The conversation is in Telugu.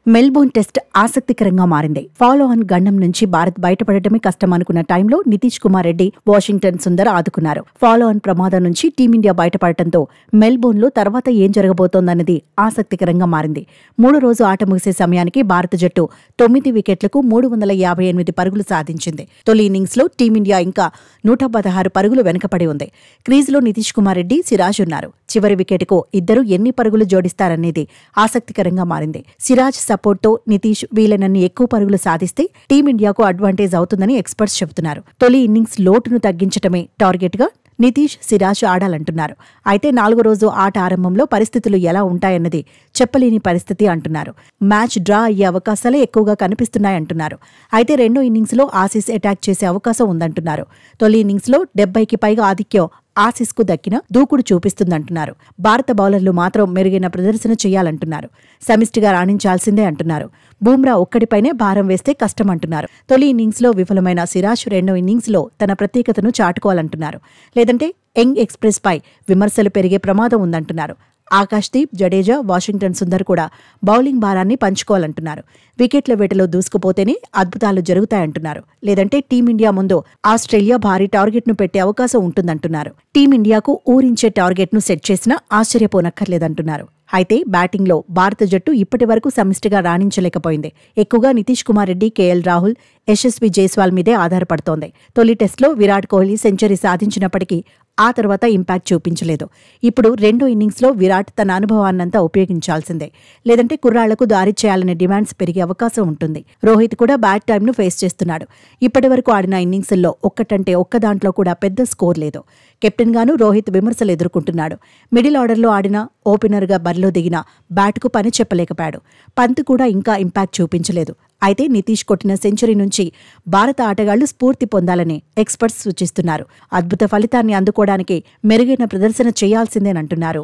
మెల్బోర్న్ టెస్ట్ ఆసక్తికరంగా మారింది. ఫాలో ఆన్ గండం నుంచి భారత్ బయటపడటమే కష్టం అనుకున్న టైంలో నితీష్ కుమార్ రెడ్డి, వాషింగ్టన్ సుందర్ ఆదుకున్నారు. ఫాలో ఆన్ ప్రమాదం నుంచి టీమిండియా బయటపడటంతో మెల్బోర్న్లో తర్వాత ఏం జరగబోతోందన్నది ఆసక్తికరంగా మారింది. 3వ రోజు ఆట ముగిసే సమయానికి భారత జట్టు 9 వికెట్లకు 358 పరుగులు సాధించింది. తొలి ఇన్నింగ్స్లో టీమిండియా ఇంకా 116 పరుగులు వెనుకపడి ఉంది. క్రీజులో నితీష్ కుమార్ రెడ్డి, సిరాజ్ ఉన్నారు. చివరి వికెట్కు ఇద్దరు ఎన్ని పరుగులు జోడిస్తారనేది ఆసక్తికరంగా మారింది. సిరాజ్ సపోర్ట్తో నితీష్ వీలైనన్ని ఎక్కువ పరుగులు సాధిస్తే టీమిండియాకు అడ్వాంటేజ్ అవుతుందని ఎక్స్పర్ట్స్ చెబుతున్నారు. తొలి ఇన్నింగ్స్ లోటును తగ్గించటమే టార్గెట్గా నితీష్, సిరాజ్ ఆడాలంటున్నారు. అయితే 4వ రోజు ఆట ఆరంభంలో పరిస్థితులు ఎలా ఉంటాయన్నది చెప్పలేని పరిస్థితి అంటున్నారు. మ్యాచ్ డ్రా అయ్యే అవకాశాలే ఎక్కువగా కనిపిస్తున్నాయంటున్నారు. అయితే రెండో ఇన్నింగ్స్లో ఆసీస్ అటాక్ చేసే అవకాశం ఉందంటున్నారు. తొలి ఇన్నింగ్స్లో 70కి పైగా ఆధిక్యం ఆసీస్కు దక్కిన దూకుడు చూపిస్తుందంటున్నారు. భారత బౌలర్లు మాత్రం మెరుగైన ప్రదర్శన చేయాలంటున్నారు. సమిష్టిగా రాణించాల్సిందే అంటున్నారు. బూమ్రా ఒక్కడిపైనే భారం వేస్తే కష్టమంటున్నారు. తొలి ఇన్నింగ్స్లో విఫలమైన సిరాజ్ రెండో ఇన్నింగ్స్లో తన ప్రత్యేకతను చాటుకోవాలంటున్నారు. లేదంటే యంగ్ ఎక్స్ప్రెస్ పై విమర్శలు పెరిగే ప్రమాదం ఉందంటున్నారు. ఆకాశ్దీప్, జడేజా, వాషింగ్టన్ సుందర్ కూడా బౌలింగ్ భారాన్ని పంచుకోవాలంటున్నారు. వికెట్ల వేటలో దూసుకుపోతేనే అద్భుతాలు జరుగుతాయంటున్నారు. లేదంటే టీమిండియా ముందు ఆస్ట్రేలియా భారీ టార్గెట్ను పెట్టే అవకాశం ఉంటుందంటున్నారు. టీమిండియాకు ఊరించే టార్గెట్ను సెట్ చేసినా ఆశ్చర్యపోనక్కర్లేదంటున్నారు. అయితే బ్యాటింగ్లో భారత జట్టు ఇప్పటి వరకు సమిష్టిగా రాణించలేకపోయింది. ఎక్కువగా నితీష్ కుమార్ రెడ్డి, కేఎల్ రాహుల్, యశస్వి జైస్వాల్ మీదే ఆధారపడుతోంది. తొలి టెస్ట్లో విరాట్ కోహ్లీ సెంచరీ సాధించినప్పటికీ ఆ తర్వాత ఇంపాక్ట్ చూపించలేదు. ఇప్పుడు రెండో ఇన్నింగ్స్లో విరాట్ తన అనుభవాన్నంతా ఉపయోగించాల్సిందే. లేదంటే కుర్రాళ్లకు దారి చేయాలనే డిమాండ్స్ పెరిగే అవకాశం ఉంటుంది. రోహిత్ కూడా బ్యాడ్ టైంను ఫేస్ చేస్తున్నాడు. ఇప్పటి వరకు ఆడిన ఇన్నింగ్స్ల్లో ఒక్కటంటే ఒక్క దాంట్లో కూడా పెద్ద స్కోర్ లేదు. కెప్టెన్గాను రోహిత్ విమర్శలు ఎదుర్కొంటున్నాడు. మిడిల్ ఆర్డర్లో ఆడిన ఓపెనర్గా బరిలో దిగిన బ్యాట్కు పని చెప్పలేకపోయాడు. పంత్ కూడా ఇంకా ఇంపాక్ట్ చూపించలేదు. అయితే నితీష్ కొట్టిన సెంచరీ నుంచి భారత ఆటగాళ్లు స్ఫూర్తి పొందాలని ఎక్స్పర్ట్స్ సూచిస్తున్నారు. అద్భుత ఫలితాన్ని అందుకోవడానికి మెరుగైన ప్రదర్శన చేయాల్సిందేనంటున్నారు.